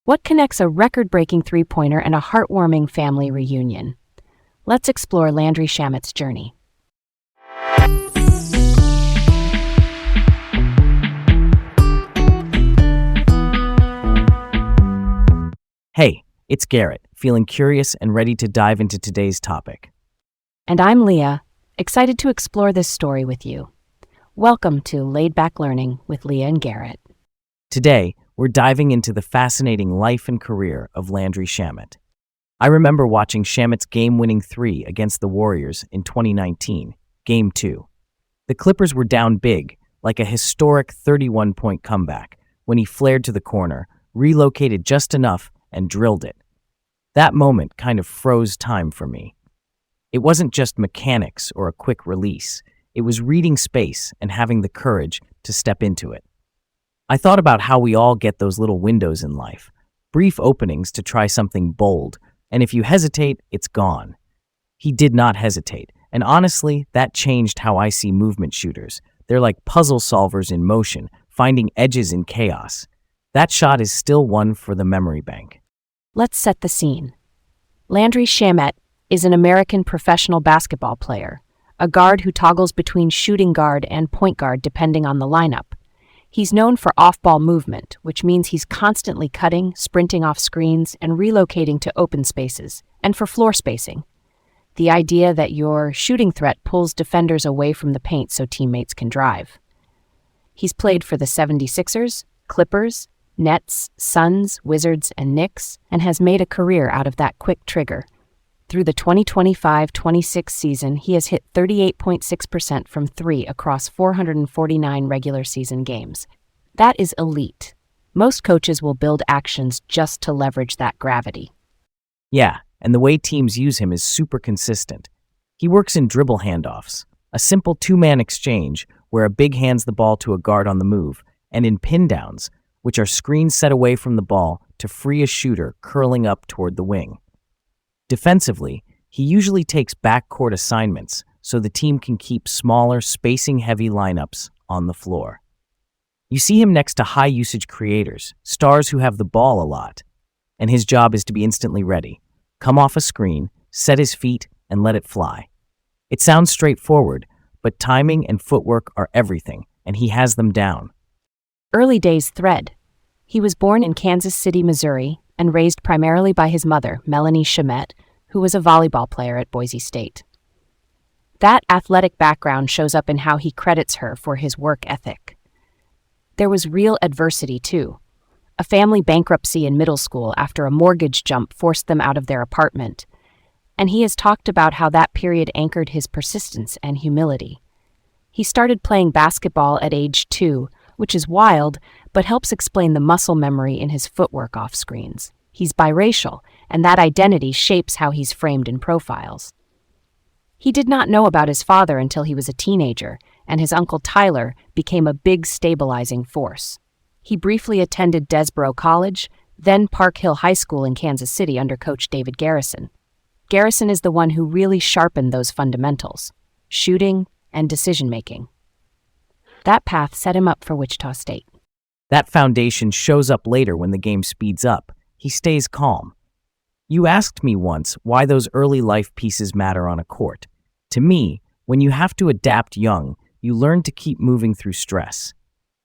What connects a record-breaking three-pointer and a heartwarming family reunion? Let's explore Landry Shamet's journey. Hey, it's Garrett, feeling curious and ready to dive into today's topic. And I'm Leah, excited to explore this story with you. Welcome to Laid Back Learning with Leah and Garrett. Today, we're diving into the fascinating life and career of Landry Shamet. I remember watching Shamet's game-winning three against the Warriors in 2019, Game 2. The Clippers were down big, like a historic 31-point comeback, when he flared to the corner, relocated just enough, and drilled it. That moment kind of froze time for me. It wasn't just mechanics or a quick release. It was reading space and having the courage to step into it. I thought about how we all get those little windows in life, brief openings to try something bold, and if you hesitate, it's gone. He did not hesitate, and honestly, that changed how I see movement shooters. They're like puzzle solvers in motion, finding edges in chaos. That shot is still one for the memory bank. Let's set the scene. Landry Shamet is an American professional basketball player, a guard who toggles between shooting guard and point guard depending on the lineup. He's known for off-ball movement, which means he's constantly cutting, sprinting off screens, and relocating to open spaces, and for floor spacing. The idea that your shooting threat pulls defenders away from the paint so teammates can drive. He's played for the 76ers, Clippers, Nets, Suns, Wizards, and Knicks, and has made a career out of that quick trigger. Through the 2025-26 season, he has hit 38.6% from three across 449 regular season games. That is elite. Most coaches will build actions just to leverage that gravity. Yeah, and the way teams use him is super consistent. He works in dribble handoffs, a simple two-man exchange where a big hands the ball to a guard on the move, and in pin downs, which are screens set away from the ball to free a shooter curling up toward the wing. Defensively, he usually takes backcourt assignments so the team can keep smaller, spacing-heavy lineups on the floor. You see him next to high-usage creators, stars who have the ball a lot, and his job is to be instantly ready, come off a screen, set his feet, and let it fly. It sounds straightforward, but timing and footwork are everything, and he has them down. Early days thread. He was born in Kansas City, Missouri, and raised primarily by his mother, Landry Shamet, who was a volleyball player at Boise State. That athletic background shows up in how he credits her for his work ethic. There was real adversity, too. A family bankruptcy in middle school after a mortgage jump forced them out of their apartment, and he has talked about how that period anchored his persistence and humility. He started playing basketball at age 2, which is wild, but helps explain the muscle memory in his footwork off screens. He's biracial, and that identity shapes how he's framed in profiles. He did not know about his father until he was a teenager, and his uncle Tyler became a big stabilizing force. He briefly attended Desboro College, then Park Hill High School in Kansas City under Coach David Garrison. Garrison is the one who really sharpened those fundamentals, shooting and decision-making. That path set him up for Wichita State. That foundation shows up later when the game speeds up. He stays calm. You asked me once why those early life pieces matter on a court. To me, when you have to adapt young, you learn to keep moving through stress.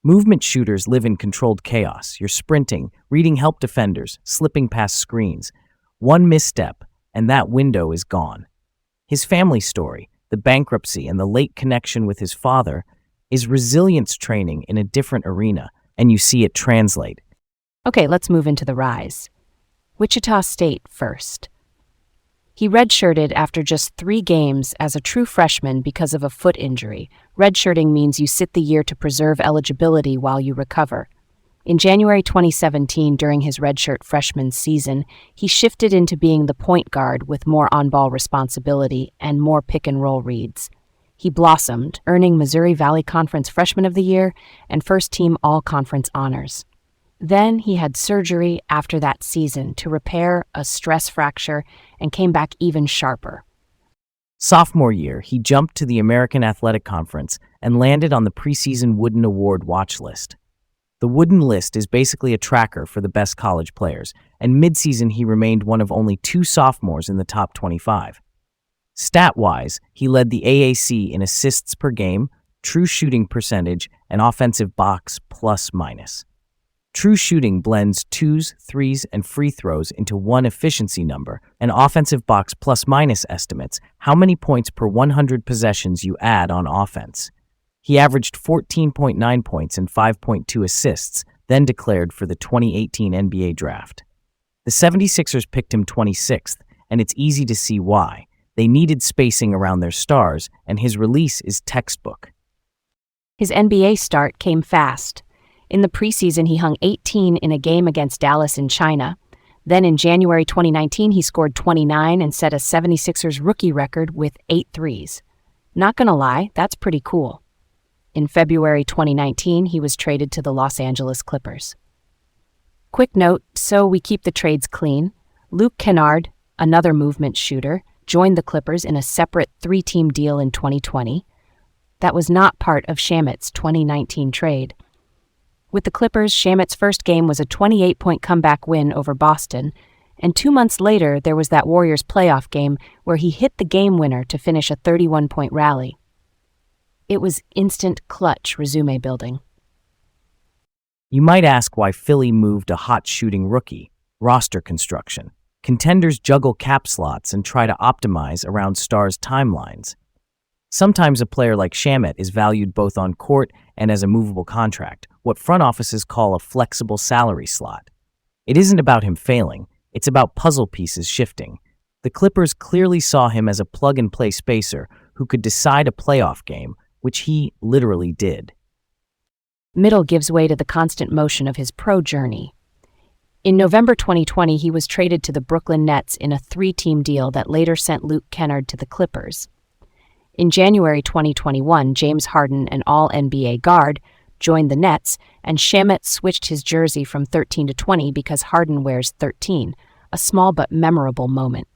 Movement shooters live in controlled chaos. You're sprinting, reading help defenders, slipping past screens. One misstep, and that window is gone. His family story, the bankruptcy and the late connection with his father, is resilience training in a different arena, and you see it translate. Okay, let's move into the rise. Wichita State first. He redshirted after just 3 games as a true freshman because of a foot injury. Redshirting means you sit the year to preserve eligibility while you recover. In January 2017, during his redshirt freshman season, he shifted into being the point guard with more on-ball responsibility and more pick-and-roll reads. He blossomed, earning Missouri Valley Conference Freshman of the Year and first-team All-Conference honors. Then he had surgery after that season to repair a stress fracture and came back even sharper. Sophomore year, he jumped to the American Athletic Conference and landed on the preseason Wooden Award watch list. The wooden list is basically a tracker for the best college players, and midseason he remained one of only 2 sophomores in the top 25. Stat-wise, he led the AAC in assists per game, true shooting percentage, and offensive box plus-minus. True shooting blends 2s, 3s, and free throws into one efficiency number, and offensive box plus-minus estimates how many points per 100 possessions you add on offense. He averaged 14.9 points and 5.2 assists, then declared for the 2018 NBA draft. The 76ers picked him 26th, and it's easy to see why. They needed spacing around their stars, and his release is textbook. His NBA start came fast. In the preseason, he hung 18 in a game against Dallas in China. Then in January 2019, he scored 29 and set a 76ers rookie record with 8 threes. Not gonna lie, that's pretty cool. In February 2019, he was traded to the Los Angeles Clippers. Quick note, so we keep the trades clean. Luke Kennard, another movement shooter, joined the Clippers in a separate 3-team deal in 2020. That was not part of Shamet's 2019 trade. With the Clippers, Shamet's first game was a 28-point comeback win over Boston, and 2 months later there was that Warriors playoff game where he hit the game winner to finish a 31-point rally. It was instant clutch resume building. You might ask why Philly moved a hot shooting rookie, roster construction. Contenders juggle cap slots and try to optimize around stars' timelines. Sometimes a player like Shamet is valued both on court and as a movable contract, what front offices call a flexible salary slot. It isn't about him failing, it's about puzzle pieces shifting. The Clippers clearly saw him as a plug-and-play spacer who could decide a playoff game, which he literally did. Middle gives way to the constant motion of his pro journey. In November 2020, he was traded to the Brooklyn Nets in a 3-team deal that later sent Luke Kennard to the Clippers. In January 2021, James Harden, an All-NBA guard, joined the Nets, and Shamet switched his jersey from 13 to 20 because Harden wears 13, a small but memorable moment.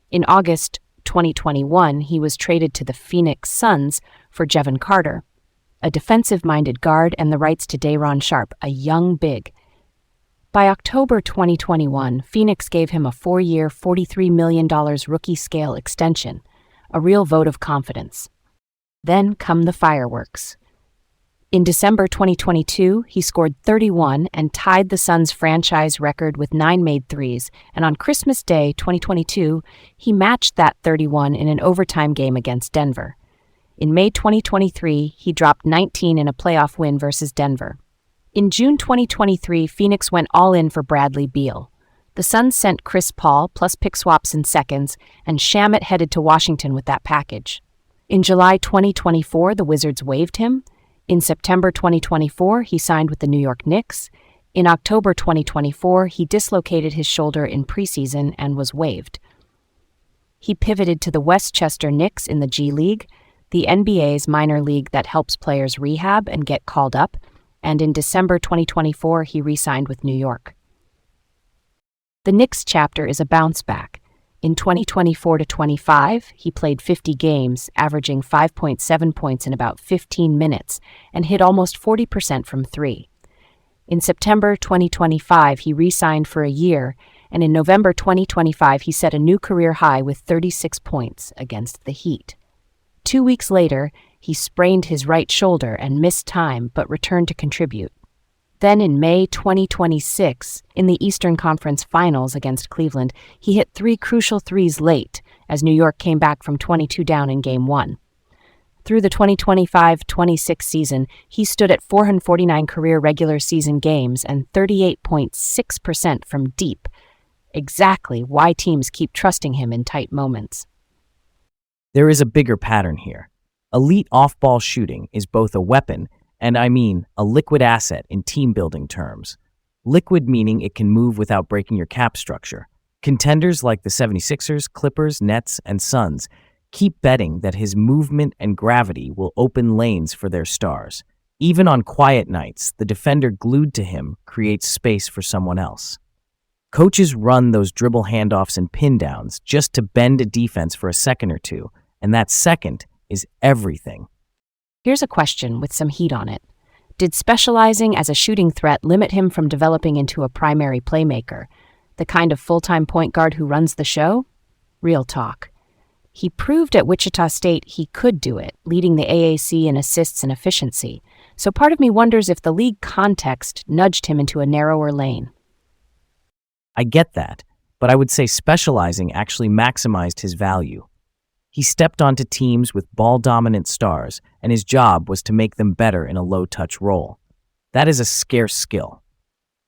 In August 2021, he was traded to the Phoenix Suns for Jevon Carter, a defensive-minded guard, and the rights to Day'Ron Sharpe, a young big. By October 2021, Phoenix gave him a 4-year, $43 million rookie-scale extension, a real vote of confidence. Then come the fireworks. In December 2022, he scored 31 and tied the Suns' franchise record with 9 made threes, and on Christmas Day 2022, he matched that 31 in an overtime game against Denver. In May 2023, he dropped 19 in a playoff win versus Denver. In June 2023, Phoenix went all in for Bradley Beal. The Suns sent Chris Paul plus pick swaps and seconds, and Shamet headed to Washington with that package. In July 2024, the Wizards waived him. In September 2024, he signed with the New York Knicks. In October 2024, he dislocated his shoulder in preseason and was waived. He pivoted to the Westchester Knicks in the G League, the NBA's minor league that helps players rehab and get called up, and in December 2024, he re-signed with New York. The Knicks chapter is a bounce back. In 2024-25, he played 50 games, averaging 5.7 points in about 15 minutes, and hit almost 40% from 3. In September 2025, he re-signed for a year, and in November 2025, he set a new career high with 36 points against the Heat. 2 weeks later, he sprained his right shoulder and missed time but returned to contribute. Then in May 2026, in the Eastern Conference Finals against Cleveland, he hit 3 crucial threes late as New York came back from 22 down in Game 1. Through the 2025-26 season, he stood at 449 career regular season games and 38.6% from deep, exactly why teams keep trusting him in tight moments. There is a bigger pattern here. Elite off-ball shooting is both a weapon and I mean a liquid asset in team-building terms. Liquid meaning it can move without breaking your cap structure. Contenders like the 76ers, Clippers, Nets, and Suns keep betting that his movement and gravity will open lanes for their stars. Even on quiet nights, the defender glued to him creates space for someone else. Coaches run those dribble handoffs and pin downs just to bend a defense for a second or two, and that second is everything. Here's a question with some heat on it. Did specializing as a shooting threat limit him from developing into a primary playmaker, the kind of full-time point guard who runs the show? Real talk. He proved at Wichita State he could do it, leading the AAC in assists and efficiency. So part of me wonders if the league context nudged him into a narrower lane. I get that, but I would say specializing actually maximized his value. He stepped onto teams with ball-dominant stars, and his job was to make them better in a low-touch role. That is a scarce skill.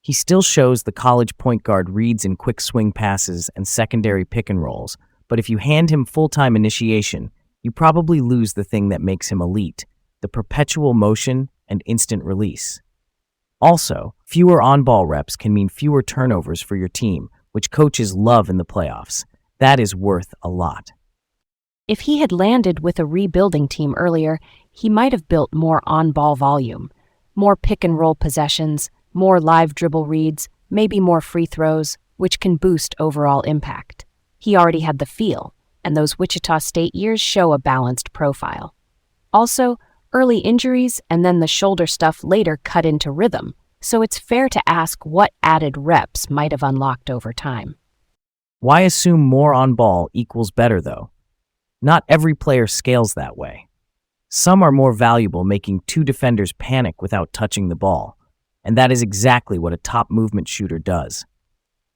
He still shows the college point guard reads in quick swing passes and secondary pick and rolls, but if you hand him full-time initiation, you probably lose the thing that makes him elite, the perpetual motion and instant release. Also, fewer on-ball reps can mean fewer turnovers for your team, which coaches love in the playoffs. That is worth a lot. If he had landed with a rebuilding team earlier, he might have built more on-ball volume, more pick-and-roll possessions, more live dribble reads, maybe more free throws, which can boost overall impact. He already had the feel, and those Wichita State years show a balanced profile. Also, early injuries and then the shoulder stuff later cut into rhythm, so it's fair to ask what added reps might have unlocked over time. Why assume more on ball equals better, though? Not every player scales that way. Some are more valuable making two defenders panic without touching the ball, and that is exactly what a top movement shooter does.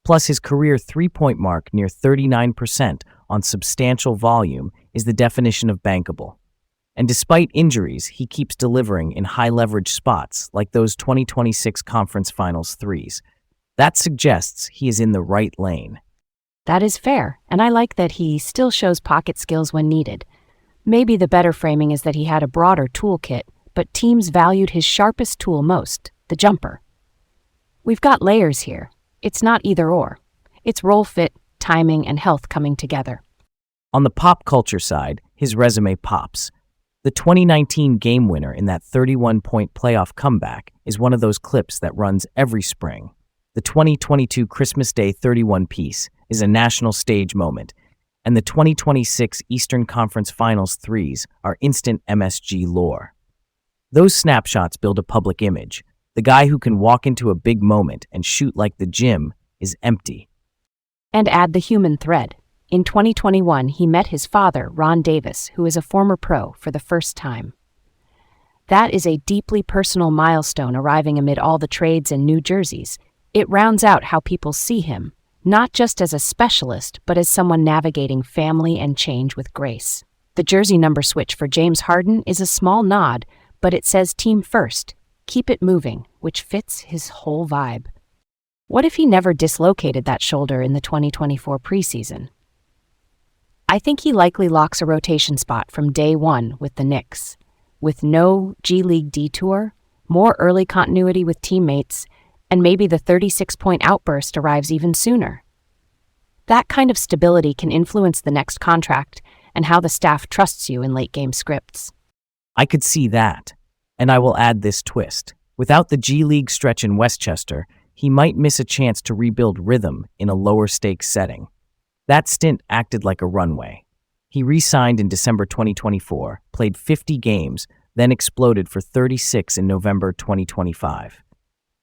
Plus, his career three-point mark near 39% on substantial volume is the definition of bankable. And despite injuries, he keeps delivering in high-leverage spots like those 2026 Conference Finals threes. That suggests he is in the right lane. That is fair, and I like that he still shows pocket skills when needed. Maybe the better framing is that he had a broader toolkit, but teams valued his sharpest tool most, the jumper. We've got layers here. It's not either or. It's role fit, timing, and health coming together. On the pop culture side, his resume pops. The 2019 game winner in that 31-point playoff comeback is one of those clips that runs every spring. The 2022 Christmas Day 31 piece is a national stage moment, and the 2026 Eastern Conference Finals threes are instant MSG lore. Those snapshots build a public image. The guy who can walk into a big moment and shoot like the gym is empty. And add the human thread. In 2021, he met his father, Ron Davis, who is a former pro, for the first time. That is a deeply personal milestone arriving amid all the trades and new jerseys. It rounds out how people see him, not just as a specialist, but as someone navigating family and change with grace. The jersey number switch for James Harden is a small nod, but it says team first, keep it moving, which fits his whole vibe. What if he never dislocated that shoulder in the 2024 preseason? I think he likely locks a rotation spot from day one with the Knicks. With no G League detour, more early continuity with teammates, and maybe the 36-point outburst arrives even sooner. That kind of stability can influence the next contract and how the staff trusts you in late-game scripts. I could see that. And I will add this twist. Without the G League stretch in Westchester, he might miss a chance to rebuild rhythm in a lower-stakes setting. That stint acted like a runway. He re-signed in December 2024, played 50 games, then exploded for 36 in November 2025.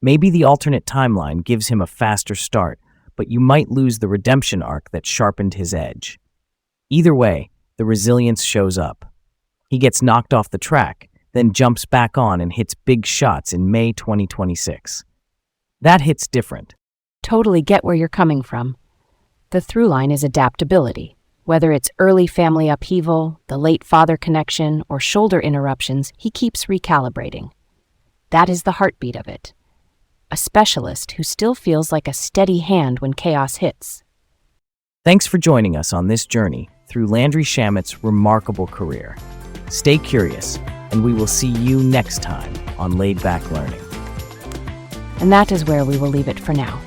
Maybe the alternate timeline gives him a faster start, but you might lose the redemption arc that sharpened his edge. Either way, the resilience shows up. He gets knocked off the track, then jumps back on and hits big shots in May 2026. That hits different. Totally get where you're coming from. The through line is adaptability. Whether it's early family upheaval, the late father connection, or shoulder interruptions, he keeps recalibrating. That is the heartbeat of it. A specialist who still feels like a steady hand when chaos hits. Thanks for joining us on this journey through Landry Shamet's remarkable career. Stay curious, and we will see you next time on Laid Back Learning. And that is where we will leave it for now.